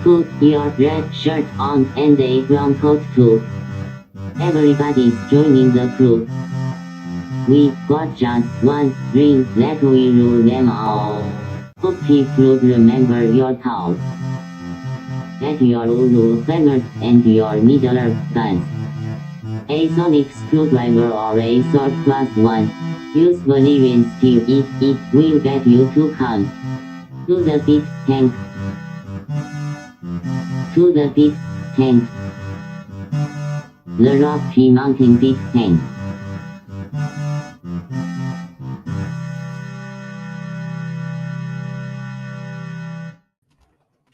Put your red shirt on and a brown coat too. Everybody's joining the crew. We got just one ring, let we rule them all. Hope you'd remember your towels. Get your Uru feathers and your Middle guns. A sonic screwdriver or a sword +1. Use Valerian steel if it will get you to come. To the pit, tank. To the pit, tank. The Rocky Mountain pit, tank.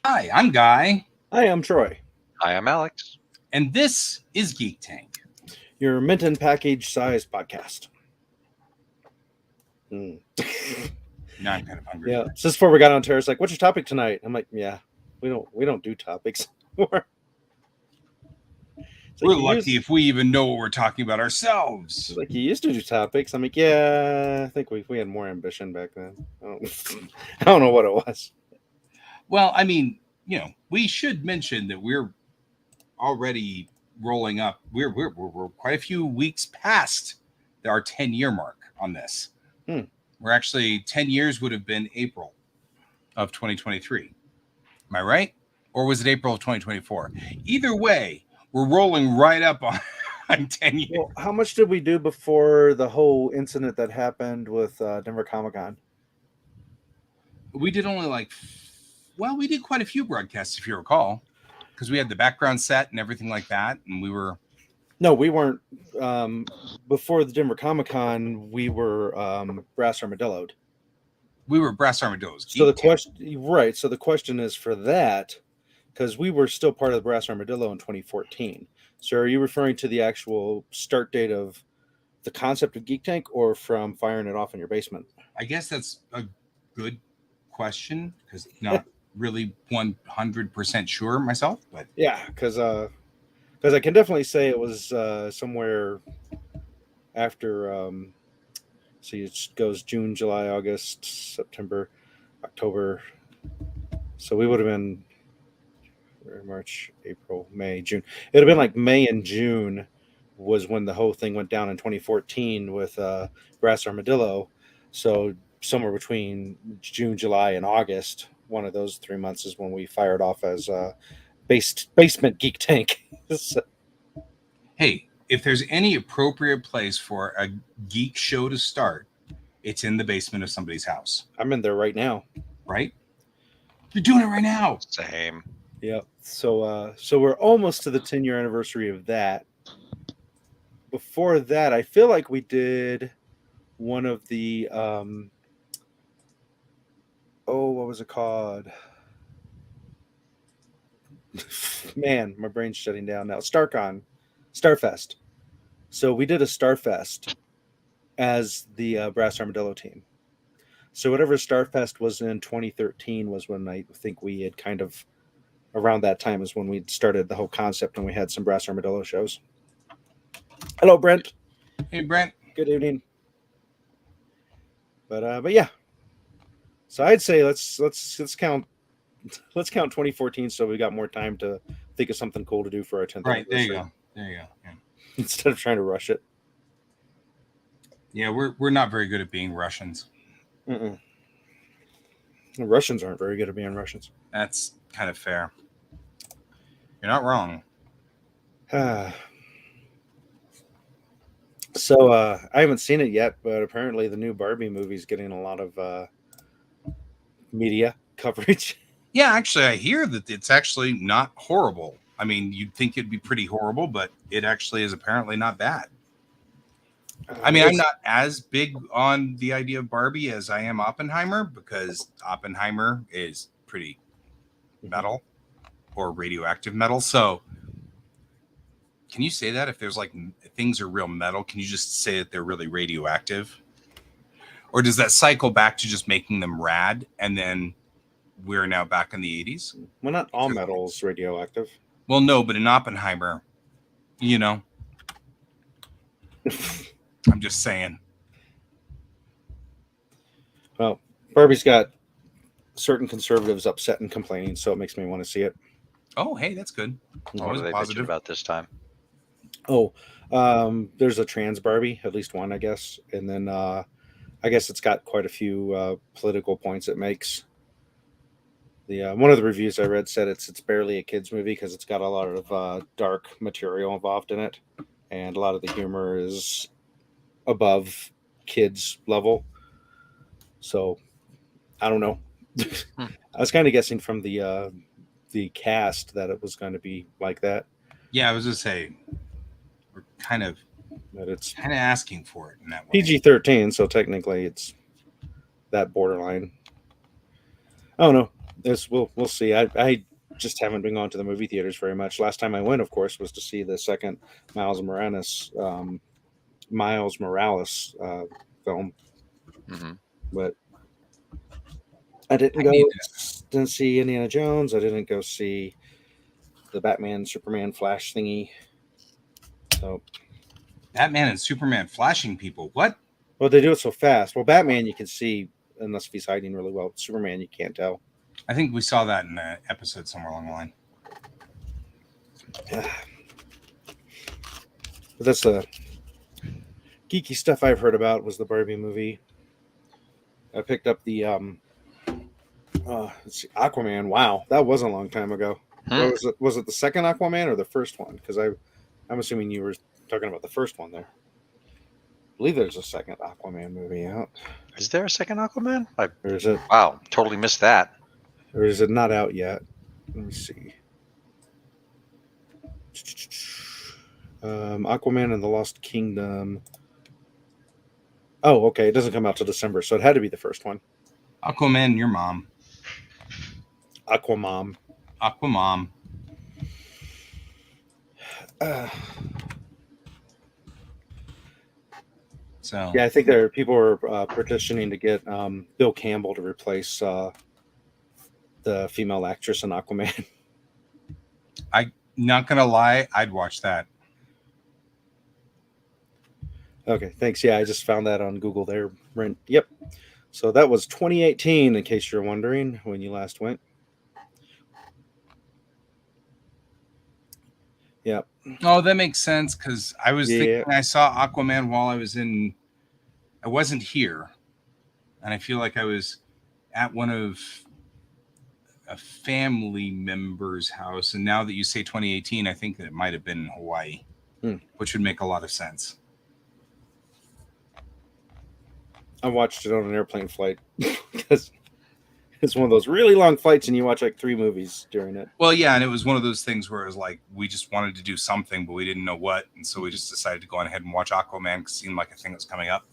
Hi, I'm Guy. Hi, I'm Troy. Hi, I'm Alex. And this is Geek Tank. Your Minton package size podcast. Now I'm kind of hungry. Yeah. Just before we got on Terrace, like, what's your topic tonight? I'm like, yeah, we don't do topics. We're lucky if we even know what we're talking about ourselves. Like, you used to do topics. I'm like, yeah, I think we had more ambition back then. I don't know what it was. Well, I mean, we should mention that we're already rolling up. We're quite a few weeks past our 10-year mark on this. We're actually 10 years would have been April of 2023. Am I right? Or was it April of 2024? Either way, we're rolling right up on 10 years. Well, how much did we do before the whole incident that happened with Denver Comic-Con? We did only we did quite a few broadcasts, if you recall, because we had the background set and everything like that. And we were... No, we weren't. Before the Denver Comic-Con, we were Brass Armadilloed. We were Brass Armadillos. So the question, right? So the question is for that, because we were still part of the Brass Armadillo in 2014. So are you referring to the actual start date of the concept of Geek Tank, or from firing it off in your basement? I guess that's a good question, because not really 100% sure myself, but yeah, because I can definitely say it was somewhere after. So it goes June, July, August, September, October. So we would have been March, April, May, June. It would have been like May and June was when the whole thing went down in 2014 with Brass Armadillo. So somewhere between June, July, and August, one of those 3 months is when we fired off as Basement Geek Tank. So, hey, if there's any appropriate place for a geek show to start, it's in the basement of somebody's house. I'm in there right now. Right? You're doing it right now. Same. Yeah. So we're almost to the 10-year anniversary of that. Before that, I feel like we did one of the what was it called? Man, my brain's shutting down now. Starfest. So we did a Starfest as the Brass Armadillo team. So whatever Starfest was in 2013 was when I think we had kind of, around that time is when we started the whole concept, and we had some Brass Armadillo shows. Hello, Brent. Hey, Brent. Good evening. But yeah. So I'd say let's count 2014, so we got more time to think of something cool to do for our 10th Right, anniversary. There you go. Yeah. Instead of trying to rush it. Yeah, we're not very good at being Russians. The Russians aren't very good at being Russians. That's kind of fair. You're not wrong. So I haven't seen it yet, but apparently the new Barbie movie is getting a lot of media coverage. Yeah, actually, I hear that it's actually not horrible. I mean, you'd think it'd be pretty horrible, but it actually is apparently not bad. I mean, I'm not as big on the idea of Barbie as I am Oppenheimer, because Oppenheimer is pretty metal or radioactive metal. So can you say that if there's things are real metal, can you just say that they're really radioactive? Or does that cycle back to just making them rad, and then we're now back in the 80s? Well, not all metal is radioactive. Well, no, but in Oppenheimer, I'm just saying. Well, Barbie's got certain conservatives upset and complaining, so it makes me want to see it. Oh, hey, that's good. What Always are they bitching positive. about this time? Oh, there's a trans Barbie, at least one, I guess, and then I guess it's got quite a few political points it makes. The one of the reviews I read said it's barely a kids movie because it's got a lot of dark material involved in it, and a lot of the humor is above kids level. So I don't know. Hmm. I was kind of guessing from the cast that it was going to be like that, Yeah, I was gonna say we're kind of that it's asking for it in that way. PG-13, so technically it's that borderline. I don't know. We'll see. I just haven't been going to the movie theaters very much. Last time I went, of course, was to see the second Miles Morales film, Hmm. but I didn't I need didn't see Indiana Jones. I didn't go see the Batman Superman Flash thingy. So Batman and Superman flashing people. What? well, they do it so fast. Well, Batman you can see unless he's hiding really well. Superman you can't tell. I think we saw that in an episode somewhere along the line. But that's the geeky stuff I've heard about was the Barbie movie. I picked up the let's see, Aquaman. Wow, that was a long time ago. What was it? Was it the second Aquaman or the first one? Because I'm assuming you were talking about the first one there. I believe there's a second Aquaman movie out. Is there a second Aquaman? Or is it? Wow, totally missed that. Or is it not out yet? Let me see. Aquaman and the Lost Kingdom. Oh, okay. It doesn't come out till December, so it had to be the first one. Aquaman, your mom. Aquamom. Aquamom. So Yeah, I think people are petitioning to get Bill Campbell to replace the female actress in Aquaman. not gonna lie, I'd watch that. Okay, thanks. Yeah, I just found that on Google there. Yep. So that was 2018, in case you're wondering when you last went. Yep. Oh, that makes sense because I was thinking I saw Aquaman while I wasn't here, and I feel like I was at one of a family member's house. And now that you say 2018, I think that it might have been in Hawaii, which would make a lot of sense. I watched it on an airplane flight because it's one of those really long flights, and you watch like 3 movies during it. Well, yeah, and it was one of those things where it was like we just wanted to do something, but we didn't know what, and so we just decided to go on ahead and watch Aquaman because it seemed like a thing that was coming up.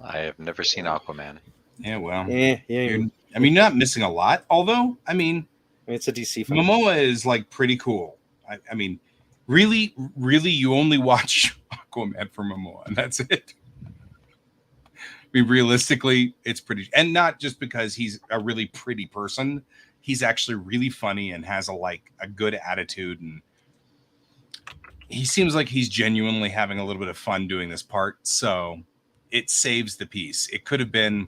I have never seen Aquaman. Yeah, well, yeah. I mean, you're not missing a lot. Although, I mean, it's a DC film. Momoa is like pretty cool. I mean, really, you only watch Aquaman for Momoa, and that's it. I mean, realistically, it's pretty, and not just because he's a really pretty person. He's actually really funny and has a good attitude, and he seems like he's genuinely having a little bit of fun doing this part. So it saves the piece. It could have been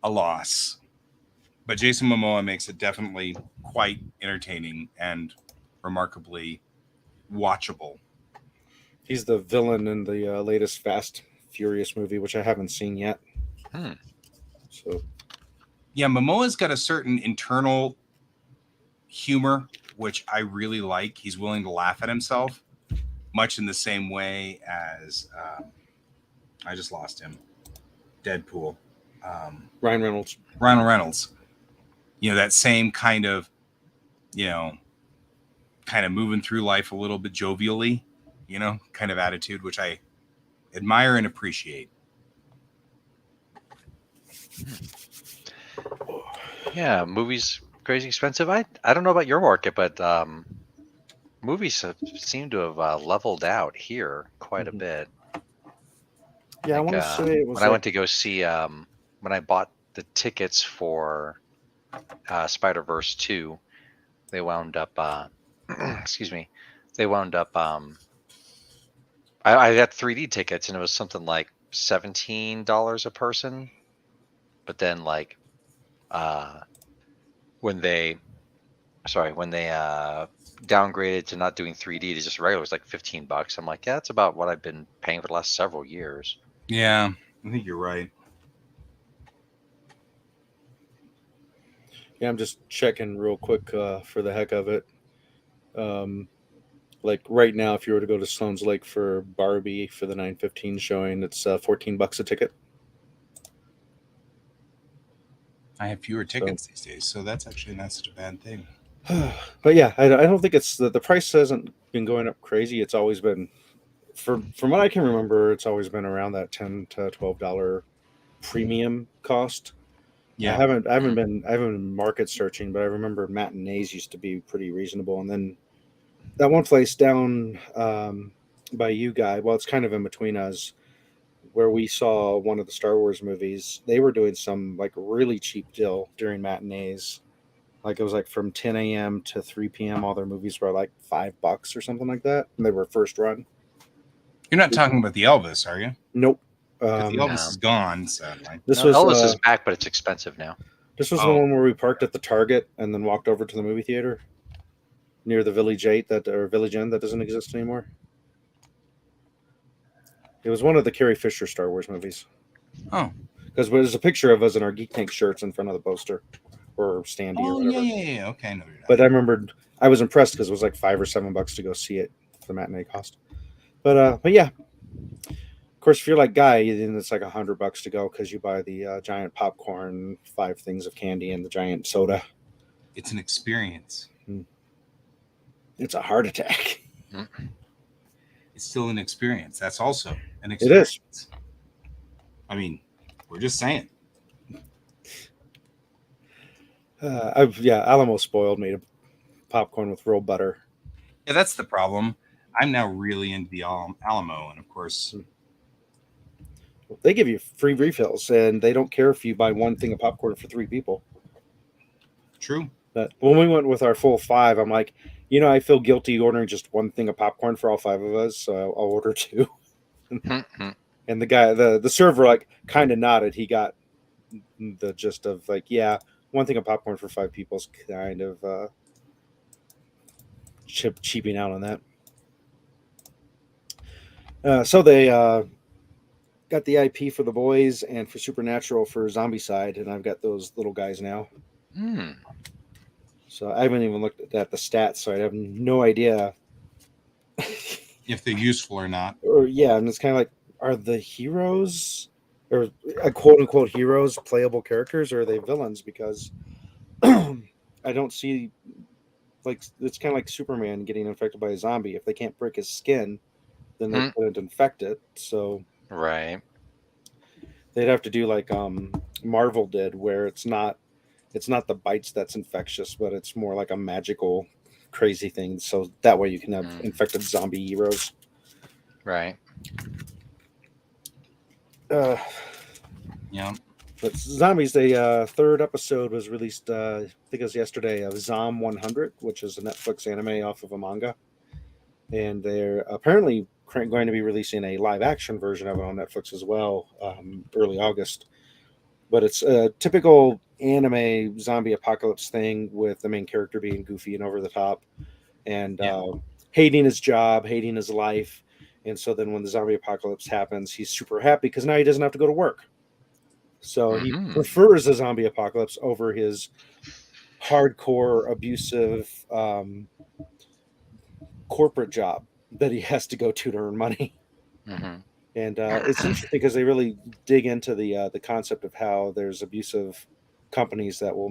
a loss, but Jason Momoa makes it definitely quite entertaining and remarkably watchable. He's the villain in the latest Fast Furious movie, which I haven't seen yet. So, yeah, Momoa's got a certain internal humor, which I really like. He's willing to laugh at himself, much in the same way as I just lost him. Deadpool. Ryan Reynolds. Ryan Reynolds. You know, that same kind of, kind of moving through life a little bit jovially, kind of attitude, which I admire and appreciate. Yeah, movies crazy expensive. I don't know about your market, but movies seem to have leveled out here quite a bit. Yeah, I want to say it was when I went to go see when I bought the tickets for Spider-Verse 2, they wound up excuse me, they wound up I got 3D tickets, and it was something like $17 a person, but then when they downgraded to not doing 3D to just regular, it was like $15. I'm like, yeah, that's about what I've been paying for the last several years. Yeah, I think you're right. Yeah, I'm just checking real quick for the heck of it. Like right now, if you were to go to Sloan's Lake for Barbie for the 9:15 showing, it's $14 a ticket. I have fewer tickets these days, so that's actually not such a bad thing. But yeah, I don't think it's the price hasn't been going up crazy. It's always been, from what I can remember, it's always been around that $10 to $12 premium cost. Yeah, I haven't been market searching, but I remember matinees used to be pretty reasonable. And then that one place down by you guy, well, it's kind of in between us, where we saw one of the Star Wars movies. They were doing some like really cheap deal during matinees. Like it was like from 10 a.m. to 3 p.m. All their movies were like $5 or something like that, and they were first run. you're not talking about the Elvis, are you? Nope. Because the Elvis No. is gone, sadly. This No, was Elvis is back, but it's expensive now. this was the Oh. one where we parked at the Target and then walked over to the movie theater near the Village 8 Village Inn that doesn't exist anymore. It was one of the Carrie Fisher Star Wars movies. Oh, Because there's a picture of us in our Geek Tank shirts in front of the poster or standee or oh whatever. yeah. Okay, I know you're not. But I remembered I was impressed because it was like $5 or $7 to go see it, the matinee cost. But yeah, of course, if you're like Guy, then it's like $100 to go because you buy the giant popcorn, 5 things of candy, and the giant soda. It's an experience. It's a heart attack. It's still an experience. That's also an It experience. is. I mean, we're just saying. Alamo spoiled me to popcorn with real butter. Yeah, that's the problem. I'm now really into the Alamo, and of course, They give you free refills, and they don't care if you buy one thing of popcorn for 3 people. true. But when we went with our full 5, I'm like, I feel guilty ordering just one thing of popcorn for all 5 of us, so I'll order 2. And the guy, the server, like kind of nodded. He got the gist of like, yeah, one thing of popcorn for 5 people is kind of cheaping out on that. So they got the IP for the boys and for Supernatural for Zombie Side, and I've got those little guys now. So I haven't even looked at the stats, so I have no idea If they're useful or not. Or yeah, and it's kind of like, are the heroes or quote unquote heroes playable characters, or are they villains? Because I don't see, like, it's kind of like Superman getting infected by a zombie. If they can't break his skin, then they couldn't infect it. So Right. they'd have to do like Marvel did, where it's not the bites that's infectious, but it's more like a magical crazy thing. So that way you can have infected zombie heroes. Right. Yeah. But zombies, the third episode was released, I think it was yesterday, of Zom 100, which is a Netflix anime off of a manga. And they're apparently going to be releasing a live action version of it on Netflix as well, early August. But it's a typical anime zombie apocalypse thing with the main character being goofy and over the top and hating his job, hating his life. And so then when the zombie apocalypse happens, he's super happy because now he doesn't have to go to work. So he prefers a zombie apocalypse over his hardcore, abusive corporate job that he has to go to earn money. And it's interesting because they really dig into the concept of how there's abusive companies that will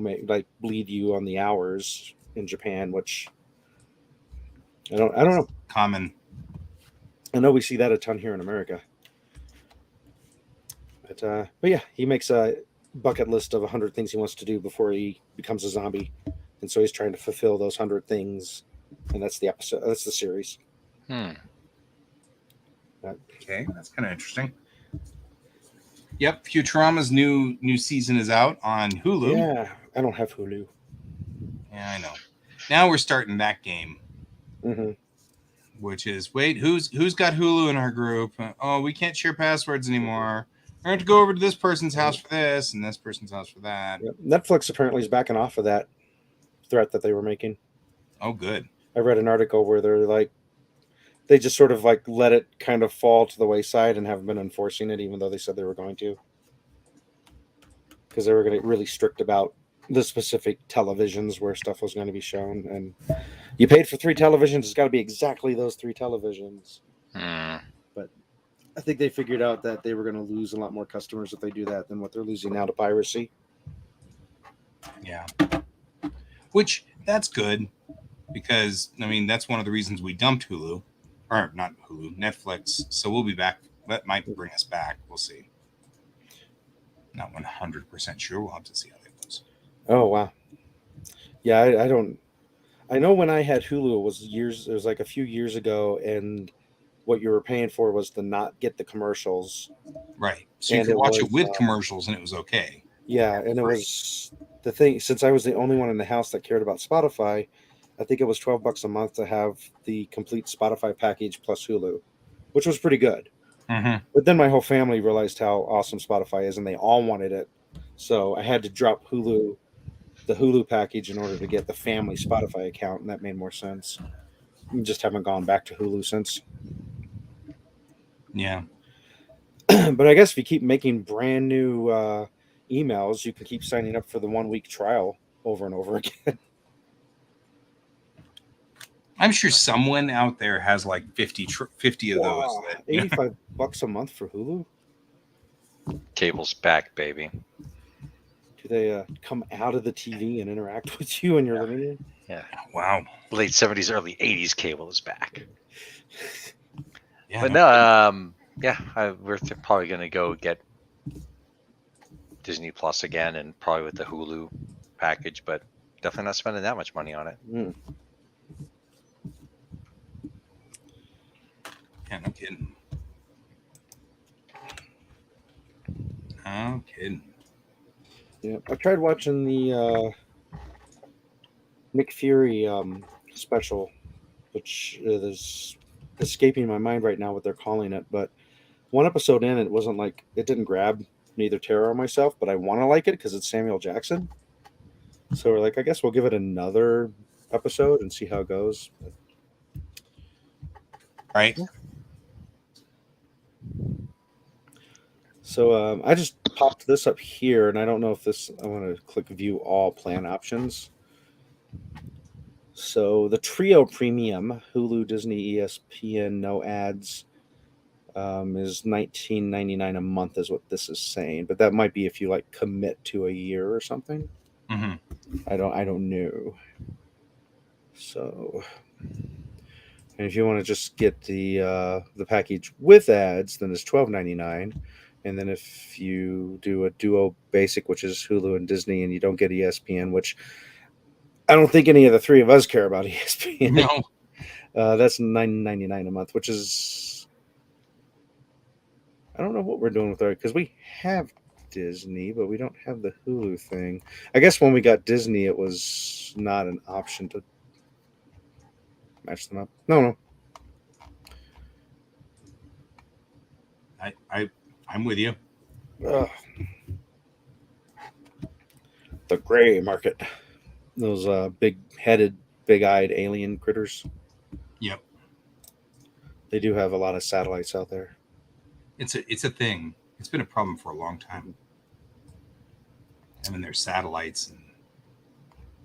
bleed you on the hours in Japan, which I don't know. Common. I know we see that a ton here in America. But yeah, he makes a bucket list of 100 things he wants to do before he becomes a zombie, and so he's trying to fulfill those 100 things, and that's the episode. That's the series. Okay, that's kind of interesting. Yep, Futurama's new season is out on Hulu. Yeah, I don't have Hulu. Yeah, I know. Now we're starting that game, Mm-hmm. which is who's got Hulu in our group? Oh, we can't share passwords anymore. I have to go over to this person's house for this and this person's house for that. Yep. Netflix apparently is backing off of that. threat that they were making. Oh, good. I read an article where they're like, they just sort of like let it kind of fall to the wayside and haven't been enforcing it, even though they said they were going to, because they were going to get really strict about the specific televisions where stuff was going to be shown. And you paid for 3 televisions, it's got to be exactly those 3 televisions. But I think they figured out that they were going to lose a lot more customers if they do that than what they're losing now to piracy. Yeah. Which, that's good, because, I mean, that's one of the reasons we dumped Hulu. Or, not Hulu, Netflix. So we'll be back. That might bring us back. We'll see. Not 100% sure. We'll have to see how that goes. Oh, wow. Yeah, I don't... I know when I had Hulu, it was like a few years ago, and what you were paying for was to not get the commercials. Right. So you And could it watch was, it with commercials and it was okay. Yeah, and it Right. was the thing, since I was the only one in the house that cared about Spotify, I think it was $12 a month to have the complete Spotify package plus Hulu, which was pretty good. Mm-hmm. But then my whole family realized how awesome Spotify is, and they all wanted it. So I had to drop the Hulu package, in order to get the family Spotify account, and that made more sense. We just haven't gone back to Hulu since. Yeah. But I guess if you keep making brand new emails, you can keep signing up for the 1-week trial over and over again. I'm sure someone out there has like 50 of those. Wow, That, $85 a month for Hulu? Cable's back, baby. Do they come out of the TV and interact with you in your living room? Yeah. Wow. Late 70s, early 80s cable is back. Yeah, But no, yeah, we're probably going to go get Disney Plus again, and probably with the Hulu package, but definitely not spending that much money on it. yeah, no kidding. No kidding. Yeah, I tried watching the Nick Fury special, which is escaping my mind right now what they're calling it. But one episode in, it didn't grab neither Tara or myself, but I want to like it because it's Samuel Jackson. So we're like, I guess we'll give it another episode and see how it goes. Right. So I just popped this up here, and I don't know if I want to click view all plan options. So the Trio Premium, Hulu, Disney, ESPN, no ads, is $19.99 a month is what this is saying. But that might be if you like commit to a year or something. Mm-hmm. I don't know. So, and if you want to just get the package with ads, then it's $12.99. And then if you do a Duo Basic, which is Hulu and Disney, and you don't get ESPN, which I don't think any of the 3 of us care about ESPN. No. That's $9.99 a month, which is, I don't know what we're doing with our, because we have Disney, but we don't have the Hulu thing. I guess when we got Disney, it was not an option to match them up. No. I'm with you. Ugh. The gray market. Those big-headed, big-eyed alien critters. Yep. They do have a lot of satellites out there. It's a thing. It's been a problem for a long time. I mean, there's satellites, and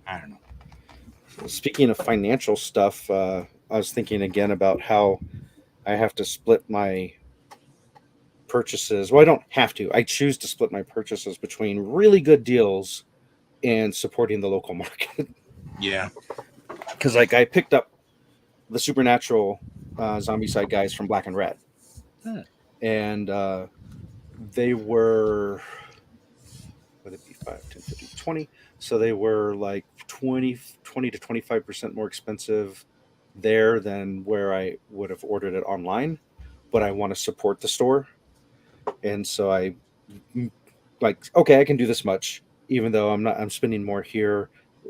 I don't know. Speaking of financial stuff, I was thinking again about how I have to split my purchases. Well, I don't have to. I choose to split my purchases between really good deals and supporting the local market. Yeah. Because like I picked up the Supernatural zombie side guys from Black and Red. And they were, would it be 5, 10, 15, 20? So they were like 20 to 25% more expensive there than where I would have ordered it online. But I want to support the store. And so I like, okay, I can do this much, even though I'm spending more here.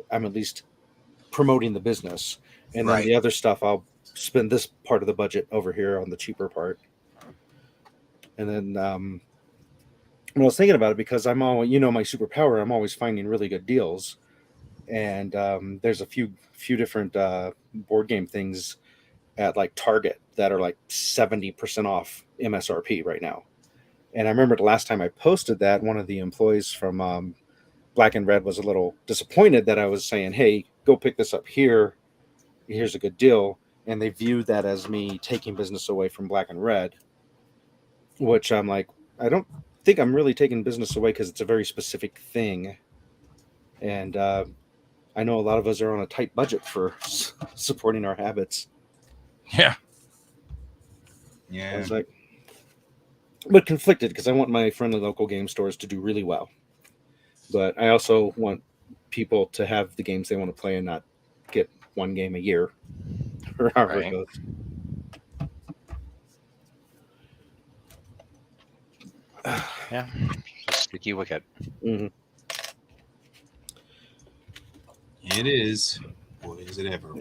I'm at least promoting the business. And then the other stuff, I'll spend this part of the budget over here on the cheaper part. And then when I was thinking about it, because I'm my superpower, I'm always finding really good deals. and there's a few different board game things at like Target that are like 70% off MSRP right now. And I remember the last time I posted that, one of the employees from Black and Red was a little disappointed that I was saying, "Hey, go pick this up here. Here's a good deal." And they viewed that as me taking business away from Black and Red, which I'm like, I don't think I'm really taking business away because it's a very specific thing. And I know a lot of us are on a tight budget for supporting our habits. Yeah. I Yeah. was like, but conflicted because I want my friendly local game stores to do really well. But I also want people to have the games they want to play and not get one game a year or however it Right. goes. Yeah. Just sticky wicket. Mm-hmm. It is. Boy, is it ever.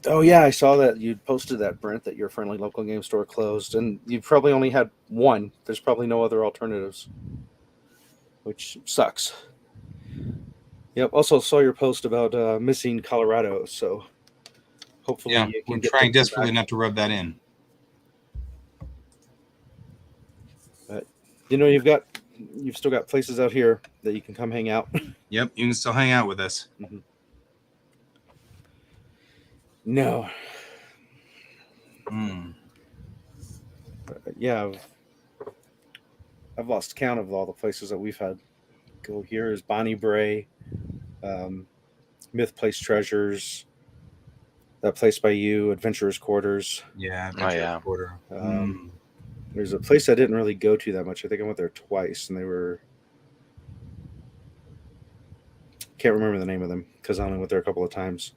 Oh yeah, I saw that you posted that, Brent, that your friendly local game store closed, and you probably only had one. There's probably no other alternatives, which sucks. Yep. Also saw your post about missing Colorado, so hopefully Yeah, you we're can get trying things desperately back. not to rub that in. But you've still got places out here that you can come hang out. Yep, you can still hang out with us. Mm-hmm. No. Yeah, I've lost count of all the places that we've had go here. Is Bonnie Bray, Myth Place Treasures, that place by you, Adventurers Quarters. Yeah, Oh, yeah. Quarter. There's a place I didn't really go to that much. I think I went there twice, and they were, can't remember the name of them because I only went there a couple of times.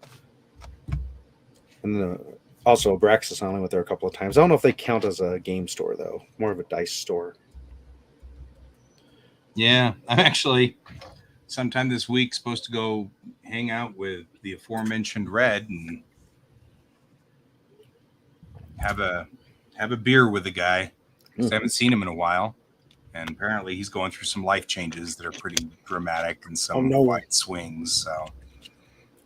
And also Abraxas, I only went there a couple of times. I don't know if they count as a game store though, more of a dice store. Yeah, I'm actually sometime this week supposed to go hang out with the aforementioned Red and have a beer with the guy. 'Cause I haven't seen him in a while, and apparently he's going through some life changes that are pretty dramatic and some wide swings. So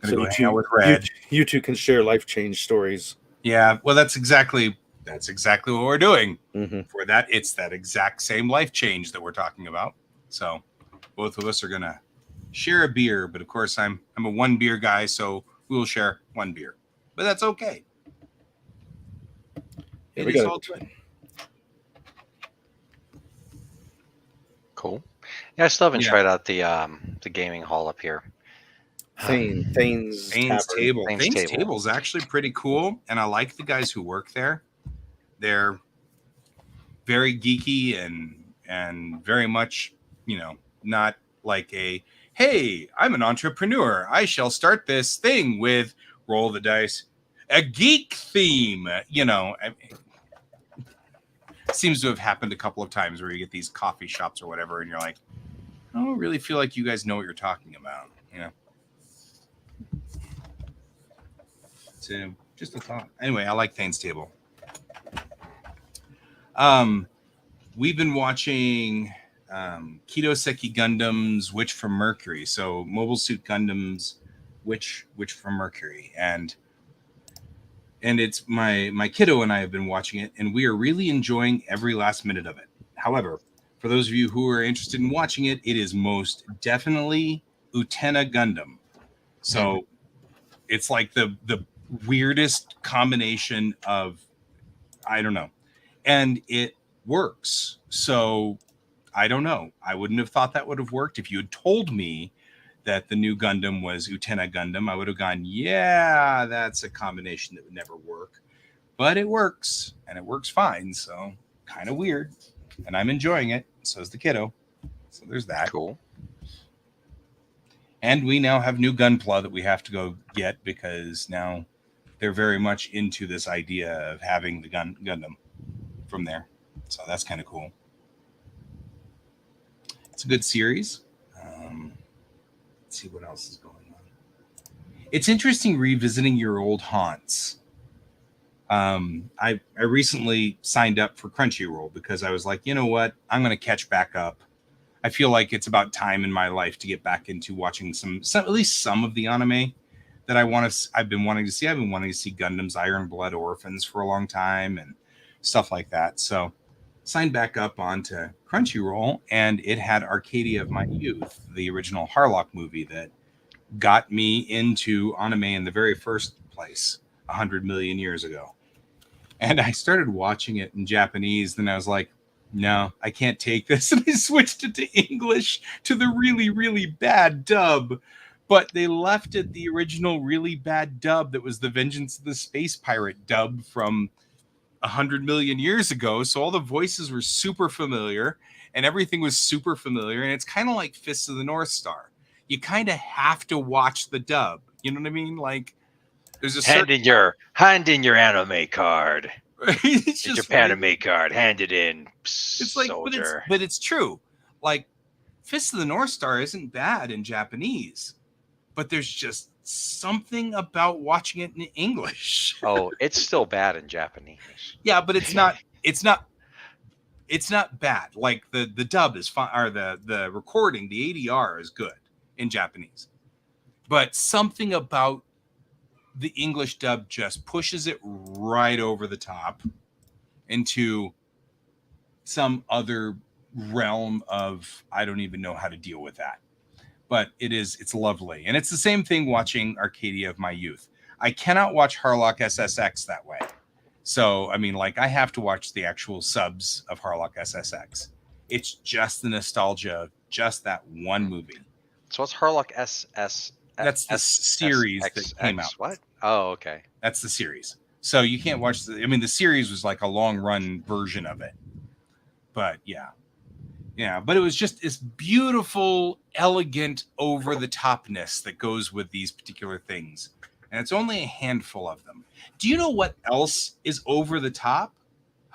gonna go hang out with Red. You two can share life change stories. Yeah, well, that's exactly what we're doing. Mm-hmm. For that, it's that exact same life change that we're talking about. So both of us are gonna share a beer, but of course I'm a one beer guy, so we will share one beer. But that's okay. Yeah, It is all good. Cool. Yeah, I still haven't tried out the gaming hall up here. Thane's Table. Thane's Thane's Table is actually pretty cool, and I like the guys who work there. They're very geeky and very much, not like a, hey, I'm an entrepreneur, I shall start this thing with roll the dice, a geek theme. Seems to have happened a couple of times where you get these coffee shops or whatever, and you're like, I don't really feel like you guys know what you're talking about. So just a thought. Anyway, I like Thane's Table. We've been watching Kitoseki Gundam's Witch from Mercury. So Mobile Suit Gundam's Witch from Mercury, and it's my kiddo and I have been watching it, and we are really enjoying every last minute of it. However, for those of you who are interested in watching it, it is most definitely Utena Gundam. So it's like the weirdest combination of, I don't know, and it works. So I don't know. I wouldn't have thought that would have worked. If you had told me that the new Gundam was Utena Gundam, I would have gone, yeah, that's a combination that would never work. But it works, and it works fine. So kind of weird, and I'm enjoying it. So is the kiddo. So there's that. Cool. And we now have new Gunpla that we have to go get, because now they're very much into this idea of having the Gundam from there. So that's kind of cool. It's a good series. Let's see what else is going on. It's interesting revisiting your old haunts. I recently signed up for Crunchyroll because I was like, you know what? I'm going to catch back up I feel like it's about time in my life to get back into watching some at least some of the anime that I've been wanting to see. I've been wanting to see Gundam's Iron Blood Orphans for a long time and stuff like that. So signed back up onto Crunchyroll, and it had Arcadia of My Youth, the original Harlock movie that got me into anime in the very first place 100 million years ago. And I started watching it in Japanese. Then I was like, no, I can't take this. And I switched it to English to the really, really bad dub. But they left it the original really bad dub that was the Vengeance of the Space Pirate dub from 100 million years ago. So all the voices were super familiar and everything was super familiar. And it's kind of like Fists of the North Star. You kind of have to watch the dub. You know what I mean? Like, there's a hand in your anime card. It's It's just your anime card. Hand it in, it's like, soldier. but it's true. Like, Fist of the North Star isn't bad in Japanese, but there's just something about watching it in English. Oh, it's still bad in Japanese. Yeah, but it's not bad. Like the dub is fine, or the recording, the ADR is good in Japanese, but something about the English dub just pushes it right over the top into some other realm of, I don't even know how to deal with that. But it's lovely. And it's the same thing watching Arcadia of My Youth. I cannot watch Harlock SSX that way. So, I mean, like, I have to watch the actual subs of Harlock SSX. It's just the nostalgia of just that one movie. So what's Harlock SS? That's the series that came out. What? Oh, okay. That's the series. So you can't watch the series was like a long run version of it. But yeah, but it was just this beautiful, elegant over the topness that goes with these particular things. And it's only a handful of them. Do you know what else is over the top?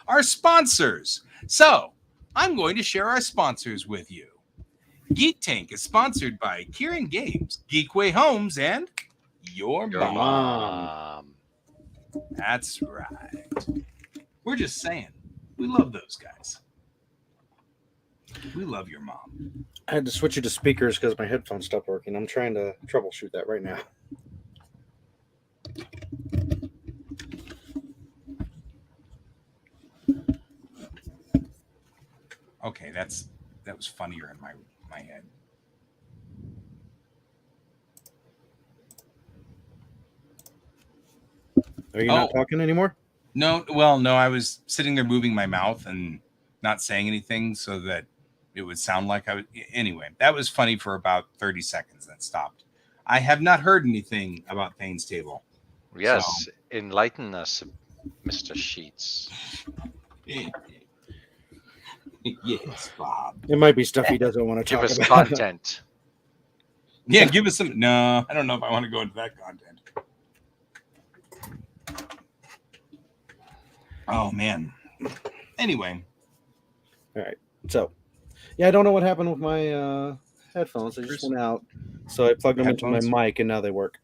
Our sponsors. So I'm going to share our sponsors with you. Geek Tank is sponsored by Kieran Games, Geekway Homes, and Your Mom. That's right. We're just saying, we love those guys. We love your mom. I had to switch it to speakers because my headphones stopped working. I'm trying to troubleshoot that right now. Okay, that was funnier in my head. Are you not talking anymore? No, well, no, I was sitting there moving my mouth and not saying anything so that it would sound like I was. Anyway, that was funny for about 30 seconds. That stopped. I have not heard anything about Thane's Table. Yes, enlighten us, Mr. Sheets. Yes, Bob. It might be stuff he doesn't want to Give talk us about. content. Yeah, give us some. No, I don't know if I want to go into that content. Oh, man. Anyway. All right. So, yeah, I don't know what happened with my headphones. They just went out. So I plugged them into my mic, and now they work.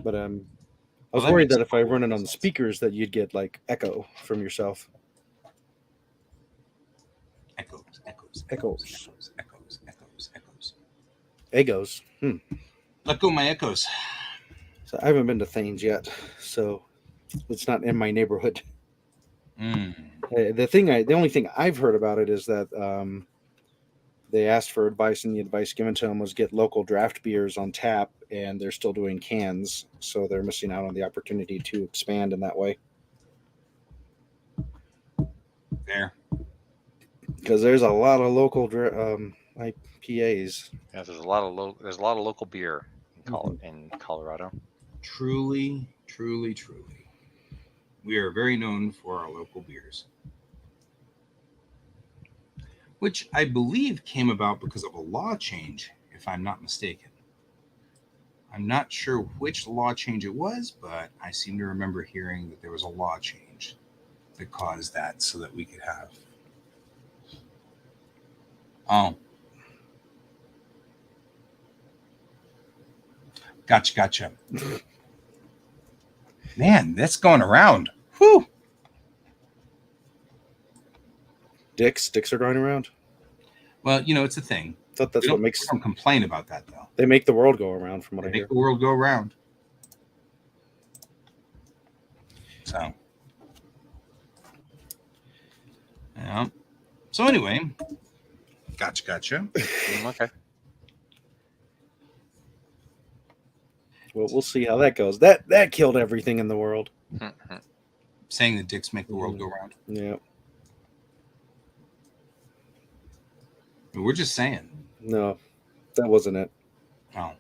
But I was worried that if I run it on the speakers, that you'd get, like, echo from yourself. Echoes. Egos. Let go my echoes. So I haven't been to Thane's yet, so it's not in my neighborhood. The only thing I've heard about it is that they asked for advice, and the advice given to them was get local draft beers on tap, and they're still doing cans, so they're missing out on the opportunity to expand in that way. There. Because there's a lot of local IPAs. Yeah, there's a lot of local beer in Colorado. Truly, truly, truly. We are very known for our local beers, which I believe came about because of a law change, if I'm not mistaken. I'm not sure which law change it was, but I seem to remember hearing that there was a law change that caused that so that we could have. Oh. Gotcha. Man, that's going around. Whew. Dicks are going around? Well, it's a thing. I thought that's we what don't, makes we don't complain about that though. they make the world go around, from what They I make hear. the world go round. So, yeah. So anyway, gotcha. Okay. Well, we'll see how that goes. That killed everything in the world. Mhm. Saying that dicks make the world go round. Yeah. We're just saying. No, that wasn't it. Oh,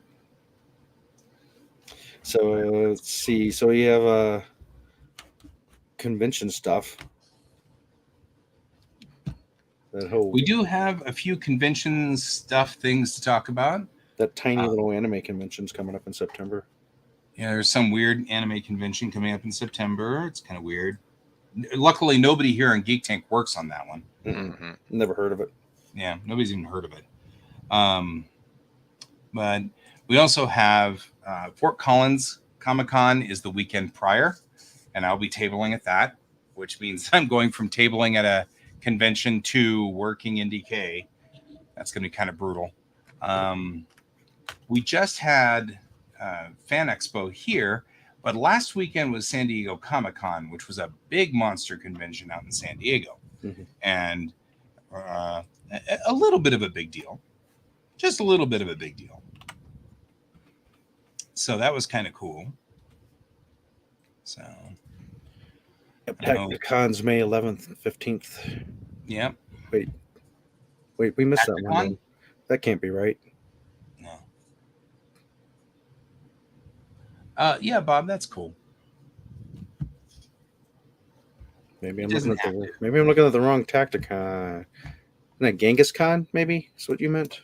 So let's see. So you have convention stuff. That whole we do have a few convention stuff things to talk about. that tiny little anime convention's coming up in September. Yeah, there's some weird anime convention coming up in September. It's kind of weird. Luckily, nobody here in Geek Tank works on that one. Mhm. Never heard of it. Yeah, nobody's even heard of it. But we also have Fort Collins Comic-Con is the weekend prior, and I'll be tabling at that, which means I'm going from tabling at a convention to working in DK. That's going to be kind of brutal. We just had Fan Expo here, but last weekend was San Diego Comic-Con, which was a big monster convention out in San Diego. Mhm. And a little bit of a big deal. Just a little bit of a big deal. So that was kind of cool. So Con's May 11th, 15th. yeah. Wait, we missed that one. Then. That can't be right. No. Yeah, Bob, that's cool. Maybe I'm looking at the wrong Tacticon. Isn't that Genghis Khan? Maybe is what you meant.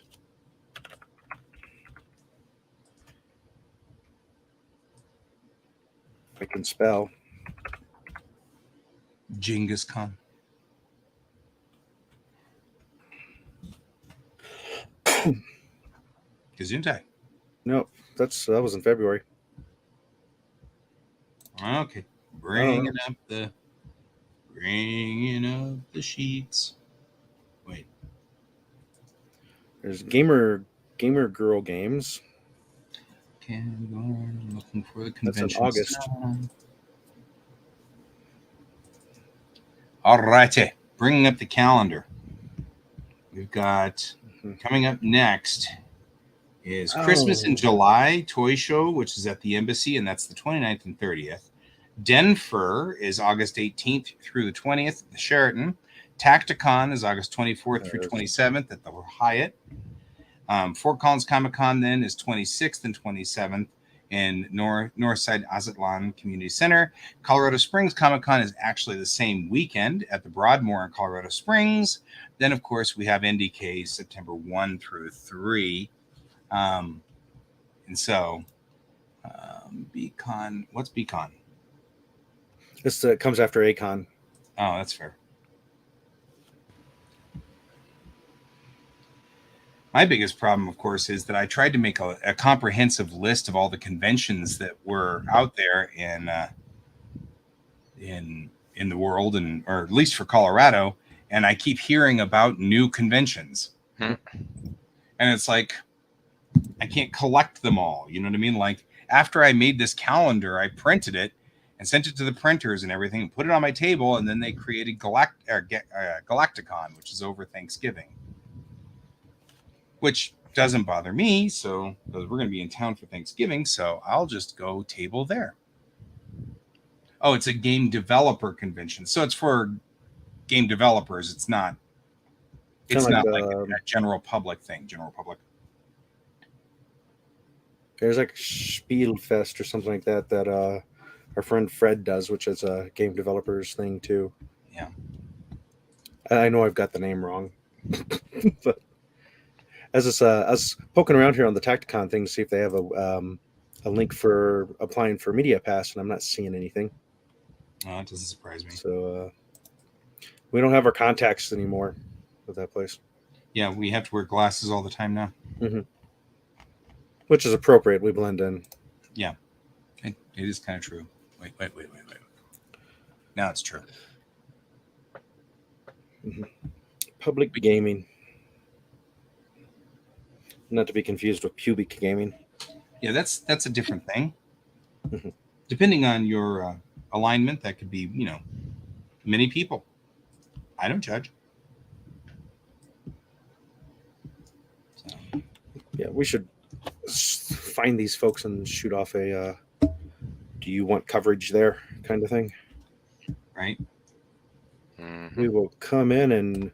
I can spell. Genghis Khan. Gesundheit. Nope, that was in February. Okay. Bringing up the sheets. Wait. There's gamer girl games. Okay, I'm looking for the convention. That's in August. All righty. Bringing up the calendar. We've got coming up next is Christmas in July Toy Show, which is at the Embassy, and that's the 29th and 30th. Denver is August 18th through the 20th at the Sheraton. Tacticon is August 24th through 27th at the Hyatt. Fort Collins Comic-Con then is 26th and 27th in Northside Azatlan Community Center. Colorado Springs Comic-Con is actually the same weekend at the Broadmoor in Colorado Springs. Then, of course, we have NDK September 1 through 3. And so, BCon, what's BCon? It comes after ACON. Oh, that's fair. My biggest problem, of course, is that I tried to make a comprehensive list of all the conventions that were out there in the world, or at least for Colorado, and I keep hearing about new conventions. And it's like I can't collect them all. You know what I mean? Like after I made this calendar, I printed it and sent it to the printers and everything, and put it on my table, and then they created Galacticon, which is over Thanksgiving. Which doesn't bother me, so because we're going to be in town for Thanksgiving, so I'll just go table there. Oh, it's a game developer convention, so it's for game developers. It's not. It's not like a general public thing. General public. There's like Spielfest or something like that our friend Fred does, which is a game developers thing too. Yeah. I know I've got the name wrong, but. I was poking around here on the Tacticon thing to see if they have a link for applying for Media Pass, and I'm not seeing anything. Oh, it doesn't surprise me. So we don't have our contacts anymore with that place. Yeah, we have to wear glasses all the time now. Mm-hmm. Which is appropriate. We blend in. Yeah, it is kind of true. Wait. Now it's true. Mm-hmm. Public gaming. Not to be confused with pubic gaming. Yeah, that's a different thing. Mhm. Depending on your alignment, that could be, many people. I don't judge. So, Yeah, we should find these folks and shoot off a do you want coverage there kind of thing. right? Mhm. We will come in and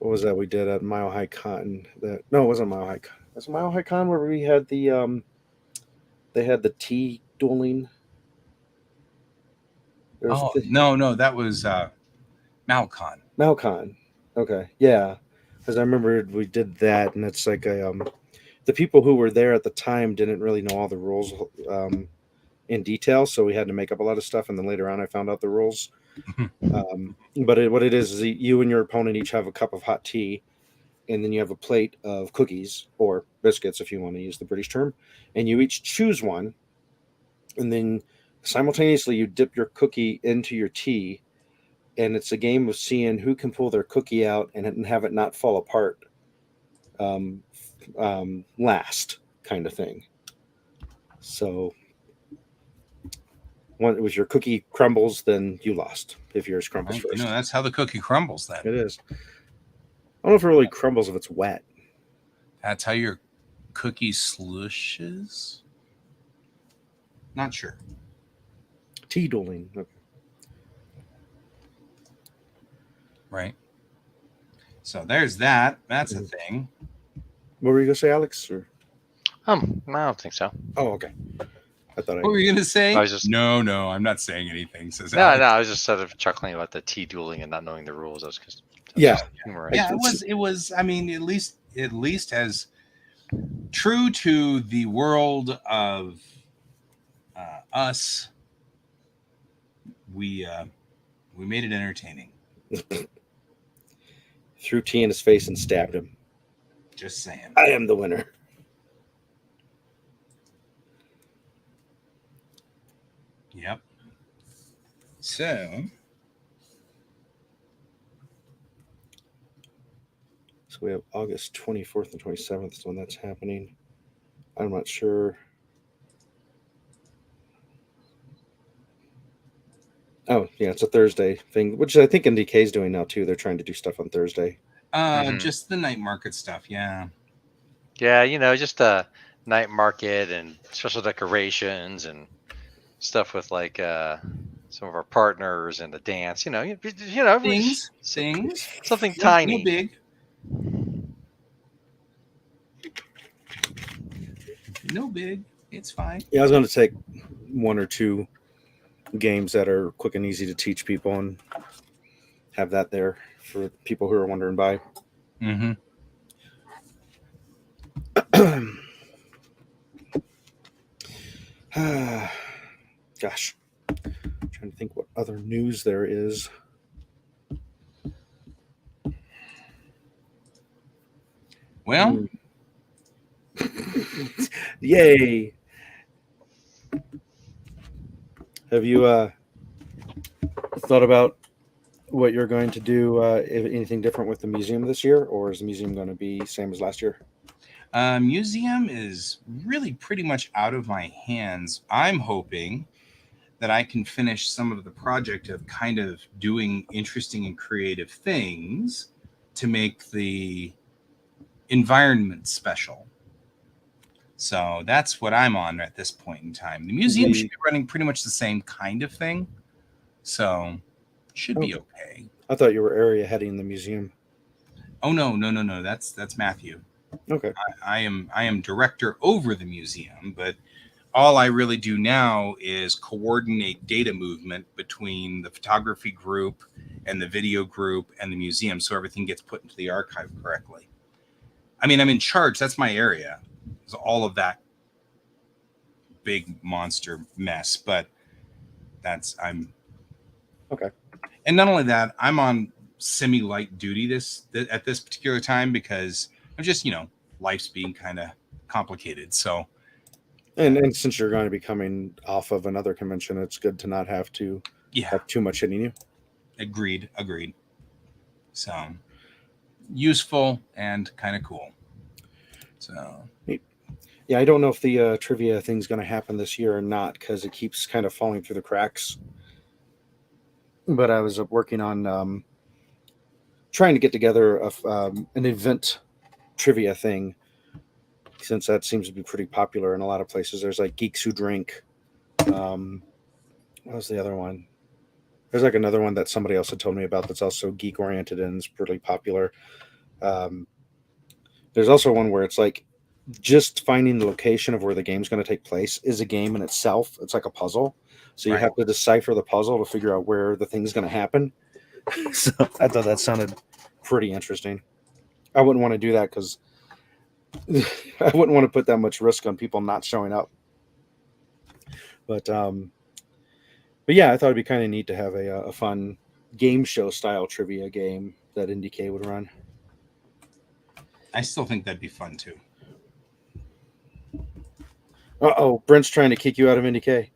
what was that we did at Mile High Con? That no, it wasn't Mile High Con. Was it Mile High Con where we had the they had the tea dueling? There was Oh no, that was Malcon. Malcon. Okay, yeah, because I remember we did that, and it's like the people who were there at the time didn't really know all the rules in detail, so we had to make up a lot of stuff, and then later on I found out the rules. But what it is you and your opponent each have a cup of hot tea, and then you have a plate of cookies or biscuits, if you want to use the British term, and you each choose one, and then simultaneously you dip your cookie into your tea, and it's a game of seeing who can pull their cookie out and have it not fall apart um, last kind of thing. So when it was your cookie crumbles, then you lost if yours crumbles Right? first. That's how the cookie crumbles. Then It is. I don't know if it really crumbles if it's wet. that's how your cookie slushes. Not sure. Tea dueling. Okay. Right. So there's that. That's a thing. What were you gonna say, Alex? Or I don't think so. oh, okay. I thought What were you gonna say? I was just No, I'm not saying anything. Says no. Alex. I was just sort of chuckling about the tea dueling and not knowing the rules. I was just Yeah. humorous. Yeah, it was. I mean, at least as true to the world of us. We made it entertaining. Threw tea in his face and stabbed him. Just saying. I am the winner. Yep. So we have August 24th and 27th is when that's happening. I'm not sure. Oh, yeah, it's a Thursday thing, which I think NDK is doing now too. They're trying to do stuff on Thursday. just the night market stuff. Yeah. Yeah, just a night market and special decorations and stuff with like some of our partners and the dance. Things. something No tiny. big. No big. It's fine. Yeah, I was going to take one or two games that are quick and easy to teach people and have that there for people who are wondering by. Mm-hmm. Gosh, I'm trying to think what other news there is. Well, Yay! Have you thought about what you're going to do? If anything different with the museum this year, or is the museum going to be same as last year? museum is really pretty much out of my hands. I'm hoping that I can finish some of the project of kind of doing interesting and creative things to make the environment special. So that's what I'm on at this point in time. The museum should be running pretty much the same kind of thing. So should be okay. I thought you were area heading the museum. Oh no. That's Matthew. Okay. I am director over the museum, but all I really do now is coordinate data movement between the photography group and the video group and the museum, so everything gets put into the archive correctly. I mean, I'm in charge. That's my area. It's all of that big monster mess, but I'm okay. And not only that, I'm on semi-light duty at this particular time because I'm just, life's being kind of complicated. So, and since you're going to be coming off of another convention, it's good to not have to have too much hitting you. Agreed. So, useful and kind of cool. So Yeah, I don't know if the trivia thing's going to happen this year or not because it keeps kind of falling through the cracks. But I was working on trying to get together an event trivia thing since that seems to be pretty popular in a lot of places. There's like Geeks Who Drink. What was the other one? There's like another one that somebody else had told me about that's also geek oriented and is pretty popular. Um, there's also one where it's like just finding the location of where the game's going to take place is a game in itself. It's like a puzzle. So you Right. have to decipher the puzzle to figure out where the thing's going to happen. So I thought that sounded pretty interesting. I wouldn't want to do that because I wouldn't want to put that much risk on people not showing up. But yeah, I thought it'd be kind of neat to have a fun game show style trivia game that IndieK would run. I still think that'd be fun too. Uh-oh, Brent's trying to kick you out of IndieK.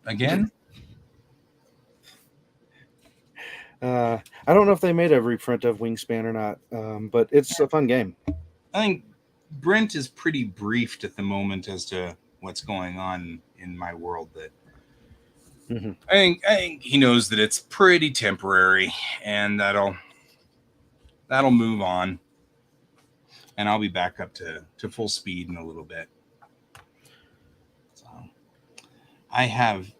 Again? I don't know if they made a reprint of Wingspan or not, but it's a fun game. I think Brent is pretty briefed at the moment as to what's going on in my world. That I think he knows that it's pretty temporary, and that'll move on, and I'll be back up to full speed in a little bit. So I have,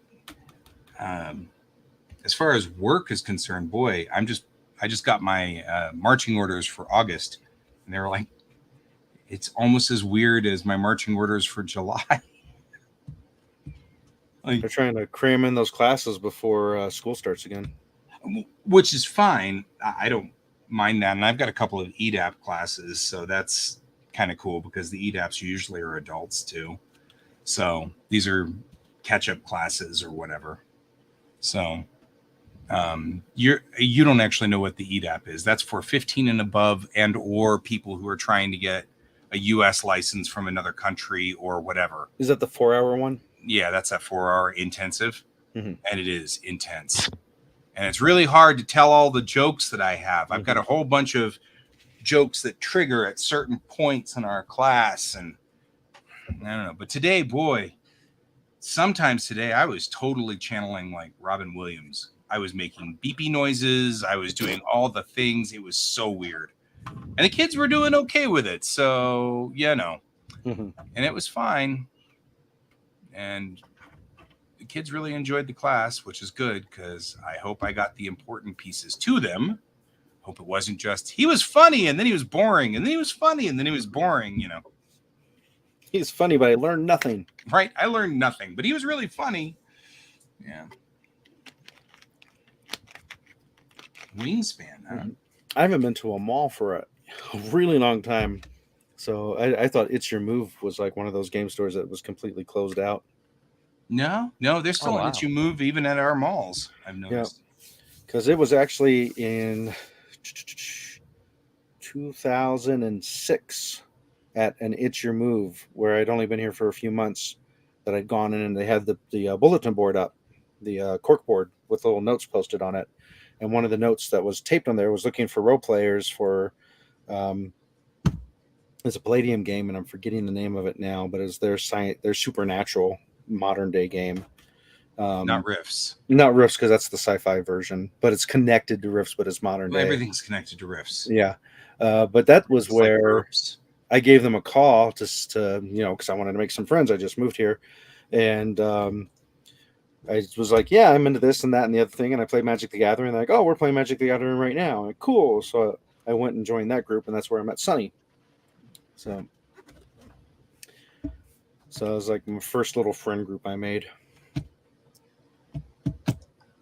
as far as work is concerned, boy, I just got my marching orders for August, and they were like, it's almost as weird as my marching orders for July. They're trying to cram in those classes before school starts again. Which is fine. I don't mind that. And I've got a couple of EDAP classes, so that's kind of cool because the EDAPs usually are adults too. So these are catch-up classes or whatever. So you don't actually know what the EDAP is. That's for 15 and above and or people who are trying to get a U.S. license from another country or whatever. Is that the 4-hour one? Yeah, that's that 4-hour intensive. Mm-hmm. And it is intense. And it's really hard to tell all the jokes that I have. I've got a whole bunch of jokes that trigger at certain points in our class. And I don't know. But today, boy, sometimes today I was totally channeling like Robin Williams. I was making beepy noises. I was doing all the things. It was so weird. And the kids were doing okay with it. So, and it was fine. And the kids really enjoyed the class, which is good because I hope I got the important pieces to them. Hope it wasn't just he was funny and then he was boring and then he was funny and then he was boring, He's funny, but I learned nothing. Right? I learned nothing, but he was really funny. Yeah. Wingspan, huh? I haven't been to a mall for a really long time. So I thought It's Your Move was like one of those game stores that was completely closed out. No, they're still letting you move even at our malls, I've noticed. Because it was actually in 2006 at an It's Your Move where I'd only been here for a few months that I'd gone in and they had the bulletin board up, the cork board with little notes posted on it. And one of the notes that was taped on there was looking for role players for it's a Palladium game, and I'm forgetting the name of it now, but it's their supernatural modern day game. Not Rifts. Not Rifts, because that's the sci-fi version, but it's connected to Rifts, but it's modern day. Everything's connected to Rifts. Yeah. But that was It's where like I gave them a call just to, because I wanted to make some friends. I just moved here. And I was like, yeah, I'm into this and that and the other thing. And I played Magic the Gathering. They're like, oh, we're playing Magic the Gathering right now. I'm like, cool. So I went and joined that group, and that's where I met Sunny. So it was like my first little friend group I made.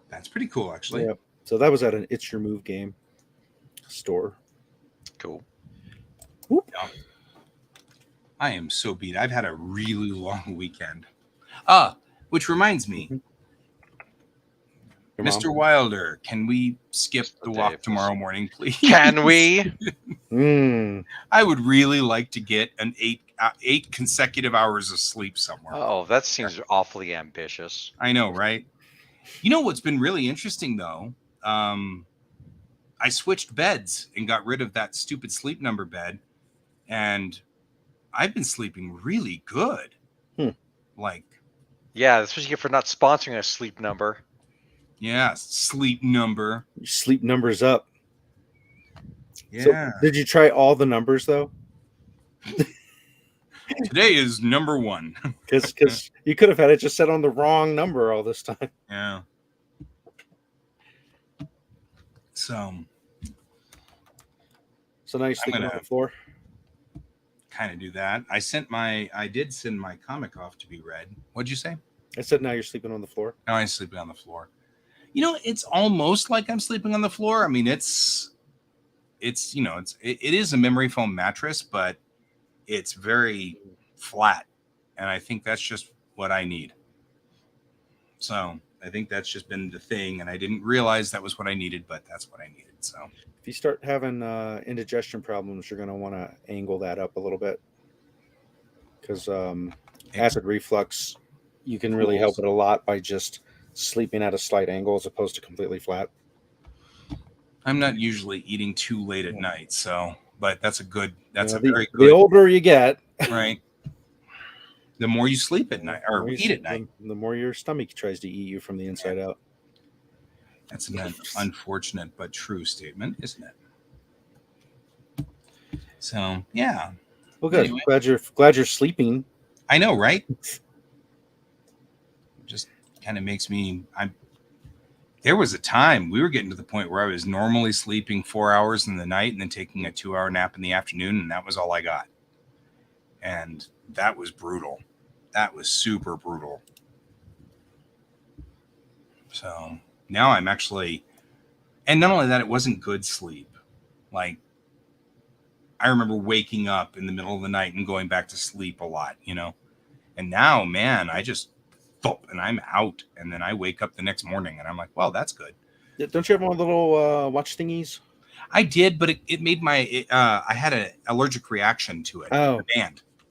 That's pretty cool, actually. Yeah. So that was at an It's Your Move game store. Cool. Whoop. I am so beat. I've had a really long weekend. Which reminds me, Mr. Wilder, can we skip the walk tomorrow morning, please? Can we? I would really like to get an 8 consecutive hours of sleep somewhere. Oh, that seems awfully ambitious. I know, right? You know what's been really interesting, though? I switched beds and got rid of that stupid Sleep Number bed. And I've been sleeping really good. Like, Yeah, that's what you get for not sponsoring a Sleep Number. yeah, Sleep Number. Your sleep numbers up. Yeah. So, did you try all the numbers though? Today is number 1. Because you could have had it just set on the wrong number all this time. Yeah. So now you're sleeping on the floor. Kind of do that. I did send my comic off to be read. What'd you say? I said now you're sleeping on the floor. Now I'm sleeping on the floor. You know, it's almost like I'm sleeping on the floor. I mean, it is a memory foam mattress, but it's very flat, and I think that's just what I need. So I think that's just been the thing, and I didn't realize that was what I needed, but that's what I needed. So if you start having indigestion problems, you're going to want to angle that up a little bit, because acid reflux, you can really help it a lot by just sleeping at a slight angle as opposed to completely flat. I'm not usually eating too late at night, so but that's a very good. The older you get, right, the more you sleep at night or eat at night, the more your stomach tries to eat you from the inside out. That's an unfortunate but true statement, isn't it? So yeah. Well, good. Anyway. Glad you're sleeping. I know, right? Just kind of makes me. There was a time we were getting to the point where I was normally sleeping 4 hours in the night and then taking a 2-hour nap in the afternoon, and that was all I got. And that was brutal. That was super brutal. So now I'm actually, and not only that, it wasn't good sleep. Like, I remember waking up in the middle of the night and going back to sleep a lot, and now, man, I just thump and I'm out, and then I wake up the next morning and I'm like, well, that's good. Don't you have one of the little watch thingies? I did, but it made I had an allergic reaction to it. Oh. To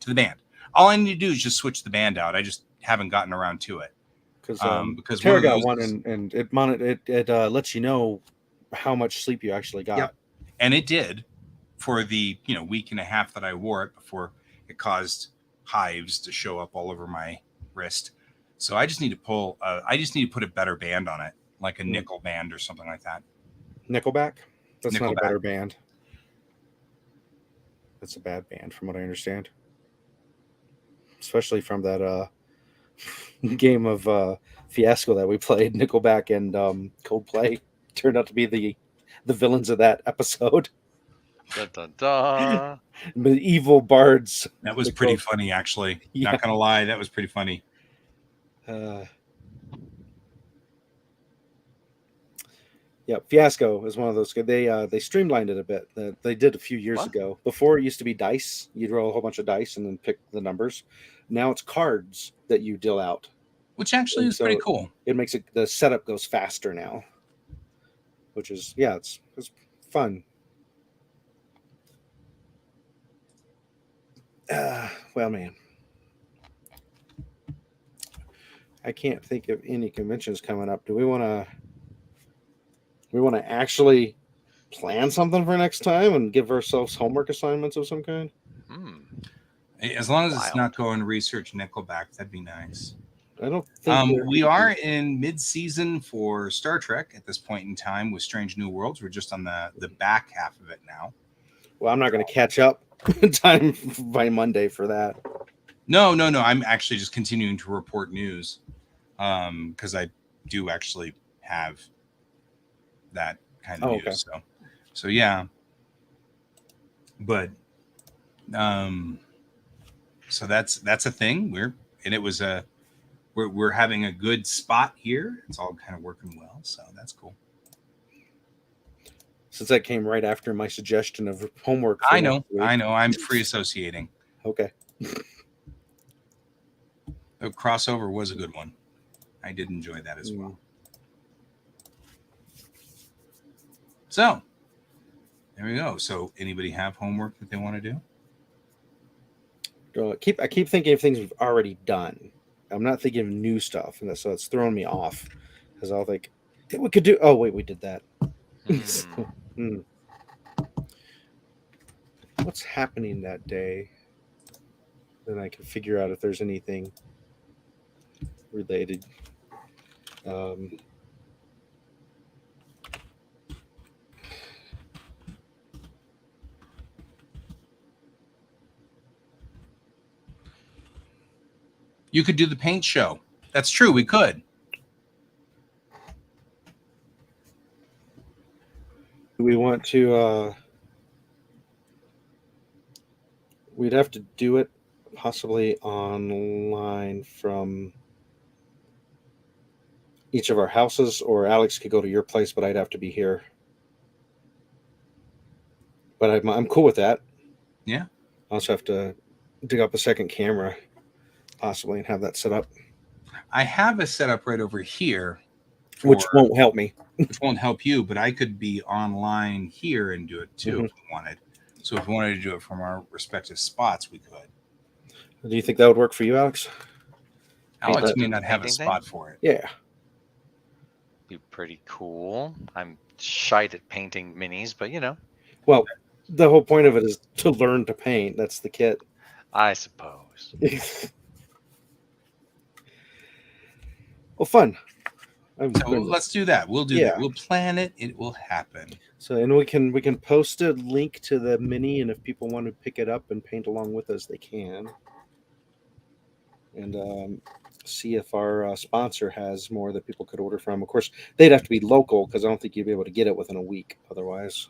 the band. All I need to do is just switch the band out. I just haven't gotten around to it. Because Tara got one, and it lets you know how much sleep you actually got. Yep. And it did for the week and a half that I wore it before it caused hives to show up all over my wrist. So I just need to put a better band on it, like a nickel band or something like that. Nickelback? That's Nickelback. Not a better band. That's a bad band, from what I understand. Especially from that game of Fiasco that we played. Nickelback and Coldplay turned out to be the villains of that episode. Dun, dun, dun. The evil bards. That was pretty funny, actually. Yeah. Not gonna lie, that was pretty funny. Yeah, Fiasco is one of those. They streamlined it a bit. They did a few years ago. Before it used to be dice. You'd roll a whole bunch of dice and then pick the numbers. Now it's cards that you deal out, which actually is pretty cool. It makes the setup goes faster now, which is it's fun. Well, man, I can't think of any conventions coming up. Do we want to actually plan something for next time and give ourselves homework assignments of some kind? As long as it's not going to research Nickelback, that'd be nice. I don't think we are in mid-season for Star Trek at this point in time with Strange New Worlds. We're just on the back half of it now. Well, I'm not going to catch up in time by Monday for that. No. I'm actually just continuing to report news because I do actually have that kind of news. Okay. So yeah. But so that's a thing. We're having a good spot here. It's all kind of working well, so that's cool. Since that came right after my suggestion of homework. I know. I'm free associating. Okay. The crossover was a good one. I did enjoy that as well. So there we go. So anybody have homework that they want to do? I keep thinking of things we've already done. I'm not thinking of new stuff, and so it's throwing me off because I'll think we could do. Oh wait, we did that. What's happening that day? then I can figure out if there's anything related. Um, You could do the paint show. That's true. We could. do we want to? We'd have to do it possibly online from each of our houses, or Alex could go to your place, but I'd have to be here. But I'm cool with that. Yeah. I also have to dig up a second camera, possibly, and have that set up, I have a setup right over here, which won't help me. which won't help you, but I could be online here and do it too if we wanted. So if we wanted to do it from our respective spots, we could. Do you think that would work for you, Alex? Alex that may not have a painting spot for it. Yeah. Be pretty cool. I'm shite at painting minis, but Well, the whole point of it is to learn to paint. That's the kit. I suppose. Well, fun. So let's do that. We'll do Yeah. that. We'll plan it. It will happen. So, and we can post a link to the mini, and if people want to pick it up and paint along with us, they can. And see if our sponsor has more that people could order from. Of course, they'd have to be local because I don't think you'd be able to get it within a week otherwise.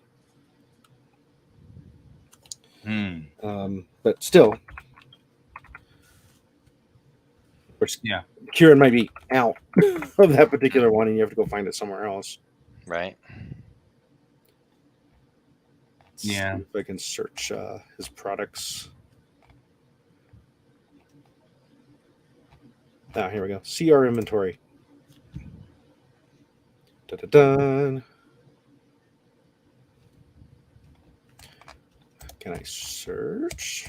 But still, of course, Yeah. Kieran might be out of that particular one, and you have to go find it somewhere else. Right. Yeah. See if I can search his products. Ah, here we go. See our inventory. Dun. Can I search?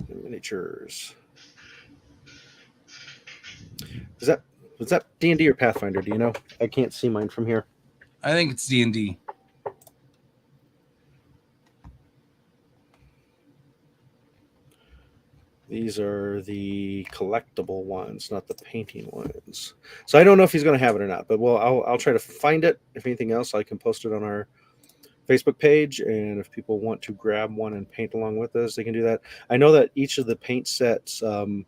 Miniatures. Was that D&D or Pathfinder? Do you know? I can't see mine from here. I think it's D&D. These are the collectible ones, not the painting ones. So I don't know if he's going to have it or not, but I'll try to find it. If anything else, I can post it on our Facebook page, and if people want to grab one and paint along with us, they can do that. I know that each of the paint sets, the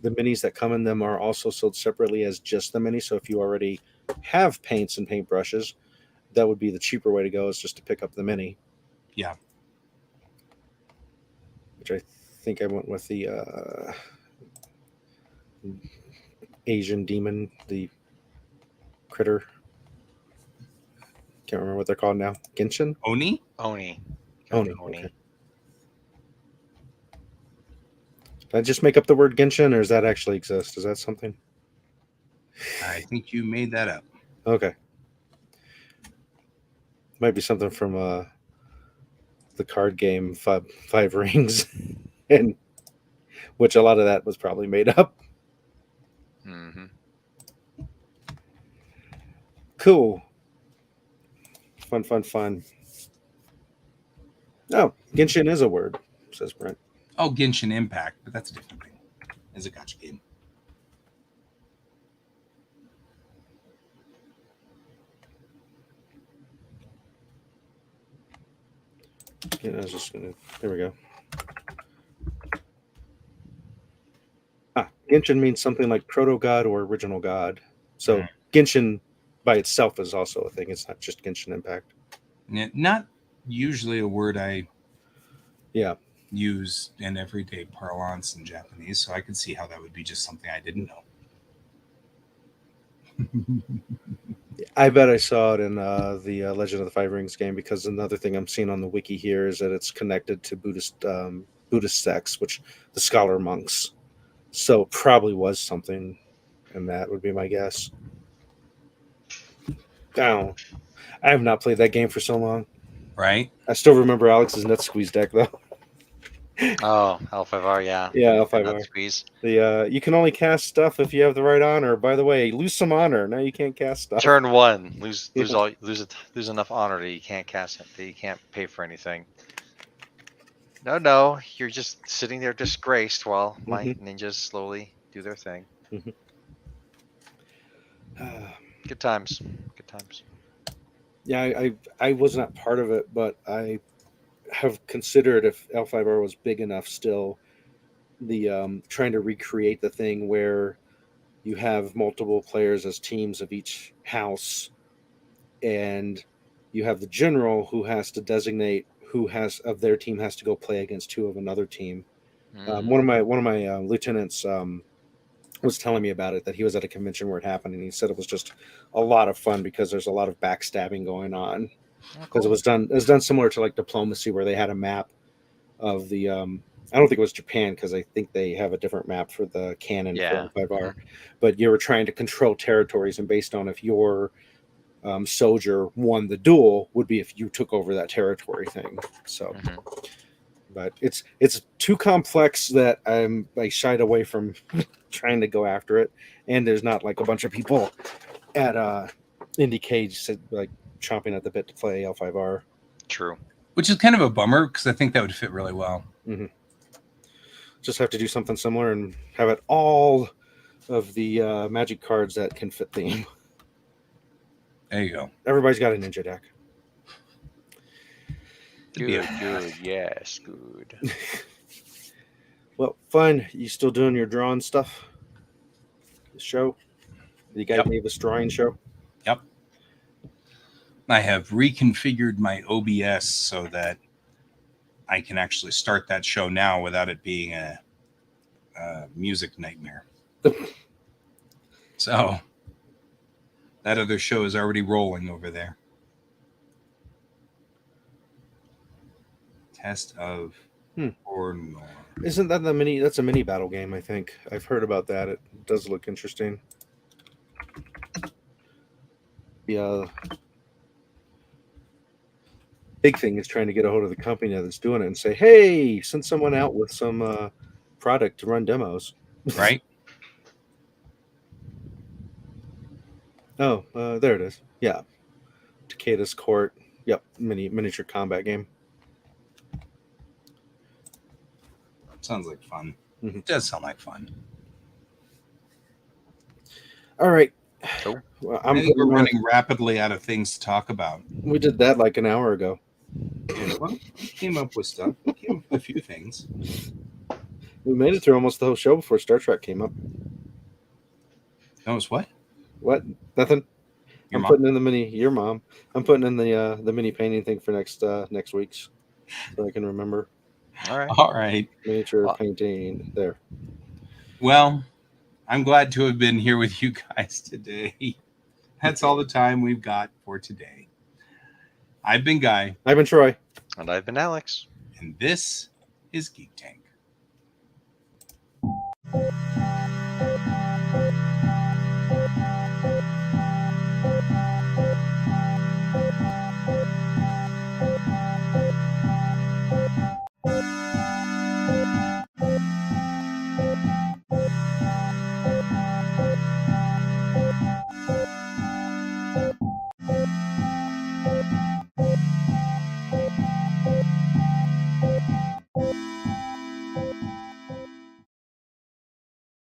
minis that come in them, are also sold separately as just the mini. So if you already have paints and paintbrushes, that would be the cheaper way to go, is just to pick up the mini. Yeah. Which I think I went with the Asian demon, the critter. Can't remember what they're called now. Genshin? Oni? Oni. Oni. Okay. Did I just make up the word Genshin, or does that actually exist? Is that something? I think you made that up. Okay. Might be something from the card game Five Rings, and which a lot of that was probably made up. Mm-hmm. Cool. Fun. Oh, Genshin is a word, says Brent. Oh, Genshin Impact, but that's a different thing. It's a gacha game. Yeah, I was just gonna. There we go. Genshin means something like proto god or original god. So Genshin by itself is also a thing. It's not just Genshin Impact. Not usually a word I use in everyday parlance in Japanese, so I could see how that would be just something I didn't know. I bet I saw it in the Legend of the Five Rings game, because another thing I'm seeing on the wiki here is that it's connected to Buddhist sects, which the scholar monks. So it probably was something, and that would be my guess. Oh, I have not played that game for so long. Right? I still remember Alex's Nut Squeeze deck, though. Oh, L5R, yeah. Yeah, Nut L5R. Squeeze. The you can only cast stuff if you have the right honor. By the way, lose some honor. Now you can't cast stuff. Turn one, Yeah. lose enough honor that you can't cast it, that you can't pay for anything. Turn 1, lose 1 honor. Now you can't cast stuff. Lose enough honor that you can't cast it, that you can't pay for anything. No, you're just sitting there disgraced while my Mhm. ninjas slowly do their thing. Uh, Good times. Good times. yeah, I was not part of it, but I have considered if L5R was big enough still, the trying to recreate the thing where you have multiple players as teams of each house, and you have the general who has to designate who has of their team has to go play against two of another team. Mm, One of my lieutenants was telling me about it, that he was at a convention where it happened, and he said it was just a lot of fun because there's a lot of backstabbing going on, oh, because cool. it was done similar to like diplomacy, where they had a map of the I don't think it was Japan, because I think they have a different map for the canon for Yeah. L5R, but you were trying to control territories, and based on if your soldier won the duel would be if you took over that territory thing. So, Mhm. but it's too complex that I shied away from trying to go after it, and there's not like a bunch of people at Indie Cage like chomping at the bit to play L5R. True. Which is kind of a bummer because I think that would fit really well. Mm-hmm. Just have to do something similar and have it all of the magic cards that can fit theme. There you go. Everybody's got a ninja deck. It'd be a- Good. Yes, good. Well, fun. You still doing your drawing stuff? The show? The guy Yep. Davis drawing show? Yep. I have reconfigured my OBS so that I can actually start that show now without it being a music nightmare. So that other show is already rolling over there. Test of Ornor. Isn't that the mini? That's a mini battle game, I think. I've heard about that. It does look interesting. The big thing is trying to get a hold of the company that's doing it and say, "Hey, send someone out with some product to run demos." Right? Oh, there it is. Yeah, Takeda's Court. Yep, miniature combat game. Sounds like fun. Mhm. It does sound like fun. All right. Cool. Well, I think we're running rapidly out of things to talk about. We did that like an hour ago. Yeah, well, we came up with stuff. We came up with a few things. We made it through almost the whole show before Star Trek came up. That was what? What? Nothing. Your I'm mom? putting in the mini. Your mom. I'm putting in the mini painting thing for next week's, so I can remember. All right. All right. Miniature Well- painting there. Well, I'm glad to have been here with you guys today. That's all the time we've got for today. I've been Guy, I've been Troy. And I've been Alex. and this is Geek Tank.